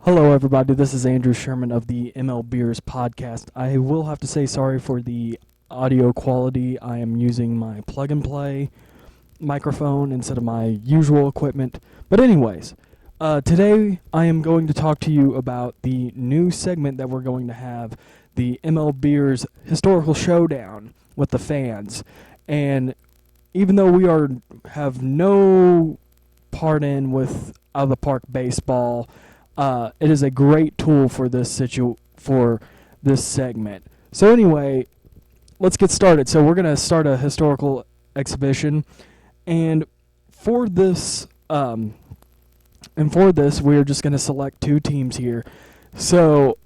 Hello, everybody. This is Andrew Sherman of the MLBeers Podcast. I will have to say sorry for the audio quality. I am using my plug-and-play microphone instead of my usual equipment. But anyways, today I am going to talk to you about the new segment that we're going to have, the MLBeers Historical Showdown with the fans. And even though we have no part in with out-of-the-park baseball, it is a great tool for this segment. So anyway, let's get started. So we're going to start a historical exhibition, and for this, we're just going to select two teams here. So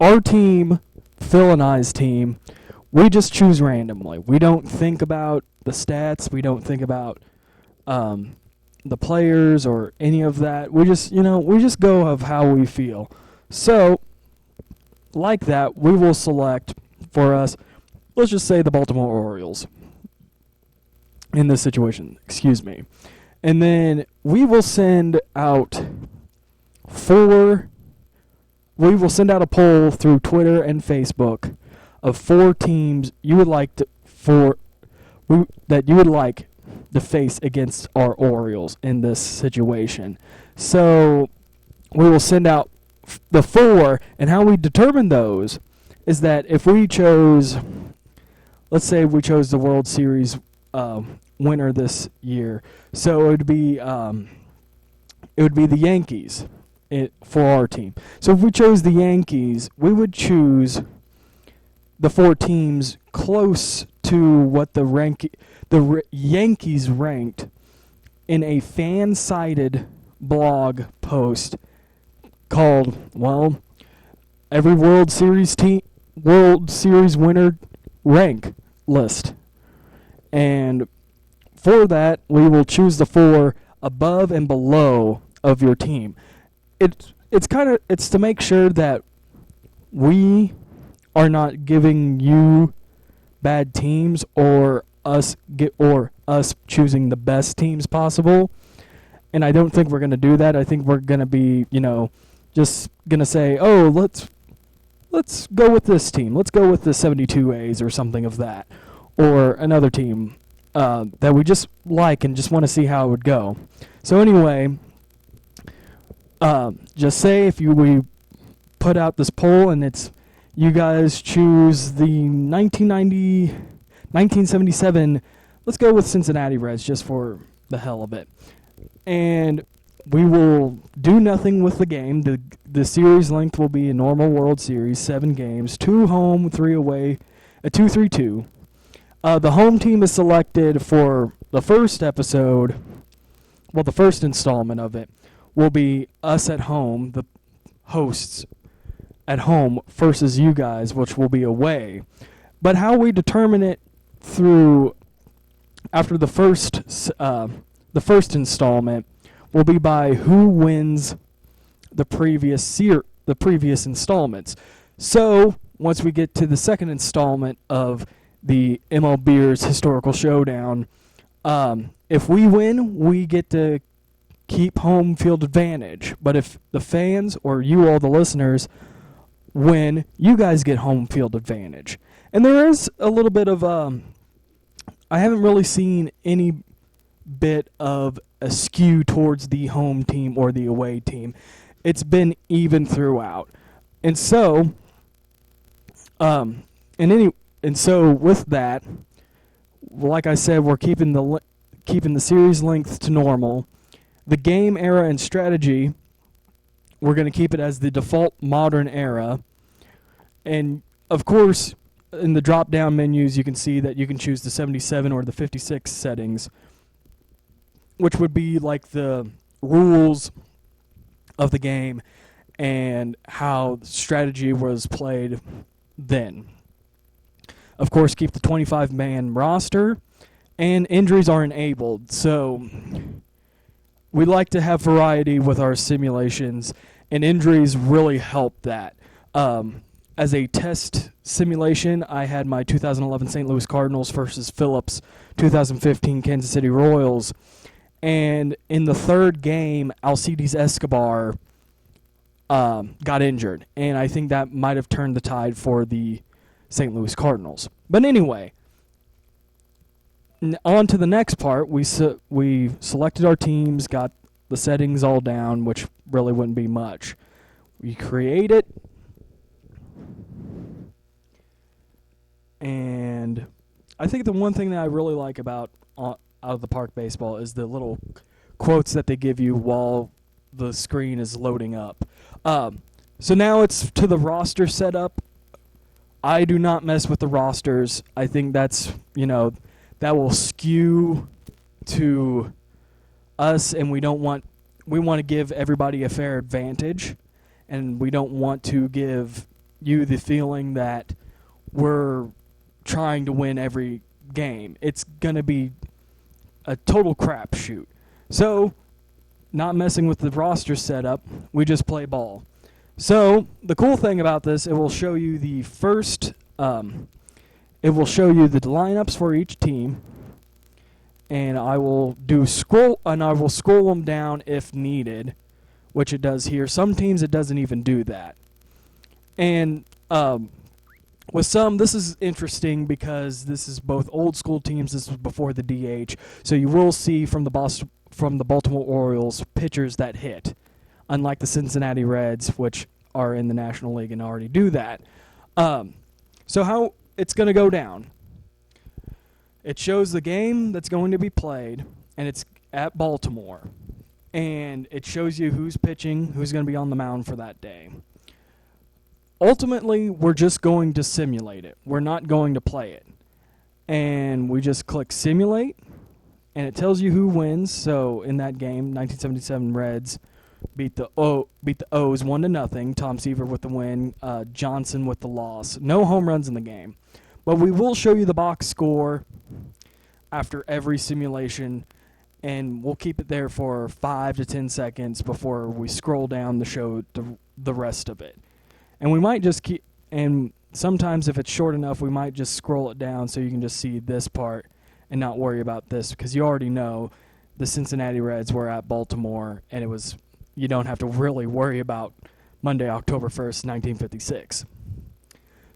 our team, Phil and I's team, we just choose randomly. We don't think about the stats. We don't think about the players or any of that. We just go of how we feel. So, like that, we will select for us, let's just say the Baltimore Orioles in this situation, And then we will send out a poll through Twitter and Facebook of 4 teams you would like to face against our Orioles in this situation. So we will send out the 4, and how we determine those is that if we chose, let's say we chose the World Series winner this year, so it would be the Yankees for our team. So if we chose the Yankees, we would choose the 4 teams close to what the Yankees ranked in a fan-sided blog post called, every World Series winner rank list. And for that, we will choose the 4 above and below of your team. It's to make sure that we are not giving you bad teams or us choosing the best teams possible. And I don't think we're going to do that. I think we're going to be, just going to say, "Oh, let's go with this team. Let's go with the 72As or something of that, or another team that we just like and just want to see how it would go." So anyway, just say if we put out this poll and it's you guys choose the 1977, let's go with Cincinnati Reds just for the hell of it. And we will do nothing with the game. The series length will be a normal World Series, 7 games, 2 home, 3 away, a 2-3-2. The home team is selected for the first episode. Well, the first installment of it will be us at home, the hosts at home, versus you guys, which will be away. But how we determine it after the first installment will be by who wins the previous installments. So once we get to the second installment of the MLBeers Historical Showdown, if we win, we get to keep home field advantage. But if the fans or you all the listeners win, you guys get home field advantage. And there is a little bit of I haven't really seen any bit of a skew towards the home team or the away team. It's been even throughout. And so with that, like I said, we're keeping the series length to normal. The game era and strategy, we're going to keep it as the default modern era. And, of course, in the drop-down menus, you can see that you can choose the 77 or the 56 settings, which would be like the rules of the game and how strategy was played then. Of course, keep the 25-man roster, and injuries are enabled. So we like to have variety with our simulations, and injuries really help that. As a test simulation, I had my 2011 St. Louis Cardinals versus Phillips 2015 Kansas City Royals. And in the third game, Alcides Escobar got injured, and I think that might have turned the tide for the St. Louis Cardinals. But anyway, on to the next part. We selected our teams, got the settings all down, which really wouldn't be much. We create it, and I think the one thing that I really like about Out of the Park Baseball is the little quotes that they give you while the screen is loading up. So now it's to the roster setup. I do not mess with the rosters. I think that's, that will skew to us, and we want to give everybody a fair advantage, and we don't want to give you the feeling that we're trying to win every game. It's going to be a total crapshoot. So, not messing with the roster setup, we just play ball. So, the cool thing about this, it will show you the lineups for each team, and I will scroll them down if needed, which it does here. Some teams it doesn't even do that. And with some, this is interesting because this is both old school teams. This was before the DH, so you will see from the Baltimore Orioles pitchers that hit, unlike the Cincinnati Reds, which are in the National League and already do that. So how it's going to go down. It shows the game that's going to be played, and it's at Baltimore. And it shows you who's pitching, who's going to be on the mound for that day. Ultimately, we're just going to simulate it. We're not going to play it. And we just click Simulate, and it tells you who wins. So in that game, 1977 Reds beat the O's 1-0. Tom Seaver with the win, Johnson with the loss. No home runs in the game. But we will show you the box score after every simulation, and we'll keep it there for 5 to 10 seconds before we scroll down to show the rest of it. And we might just keep, and sometimes if it's short enough, we might just scroll it down so you can just see this part and not worry about this, because you already know the Cincinnati Reds were at Baltimore, and you don't have to really worry about Monday, October 1st, 1956.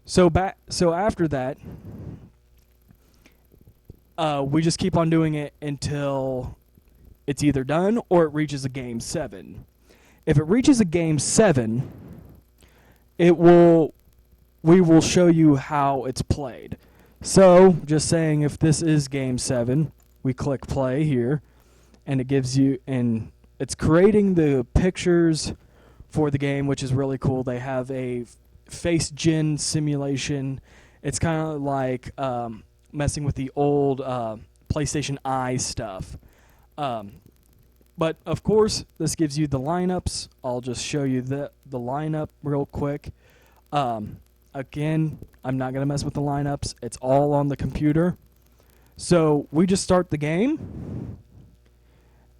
So after that, we just keep on doing it until it's either done or it reaches a Game 7. If it reaches a Game 7, we will show you how it's played. So, just saying, if this is Game 7, we click play here, and it gives you, and it's creating the pictures for the game, which is really cool. They have a face gen simulation. It's kind of like messing with the old PlayStation Eye stuff. But, of course, this gives you the lineups. I'll just show you the lineup real quick. Again, I'm not going to mess with the lineups. It's all on the computer. So we just start the game.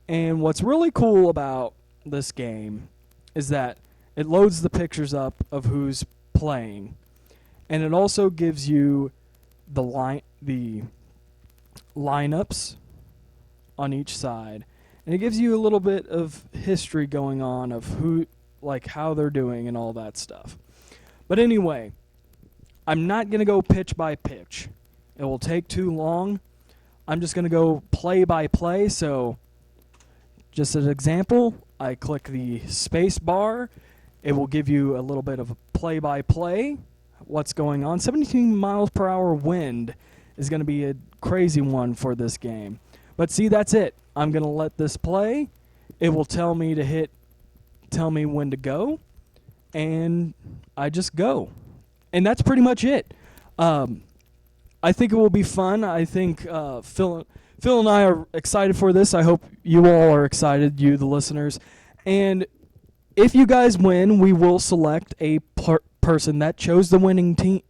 And what's really cool about this game is that it loads the pictures up of who's playing. And it also gives you the lineups on each side. And it gives you a little bit of history going on of how they're doing and all that stuff. But anyway, I'm not going to go pitch by pitch. It will take too long. I'm just going to go play by play. So, just as an example, I click the space bar. It will give you a little bit of play by play. What's going on? 17 miles per hour wind is going to be a crazy one for this game. But see, that's it. I'm going to let this play. It will tell me when to go. And I just go. And that's pretty much it. I think it will be fun. I think Phil and I are excited for this. I hope you all are excited, you, the listeners. And if you guys win, we will select a person that chose the winning team,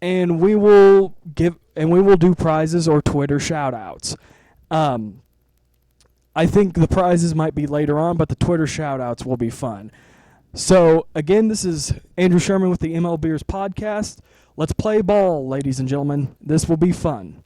and we will do prizes or Twitter shout-outs. I think the prizes might be later on, but the Twitter shout-outs will be fun. So, again, this is Andrew Sherman with the MLBeers Podcast. Let's play ball, ladies and gentlemen. This will be fun.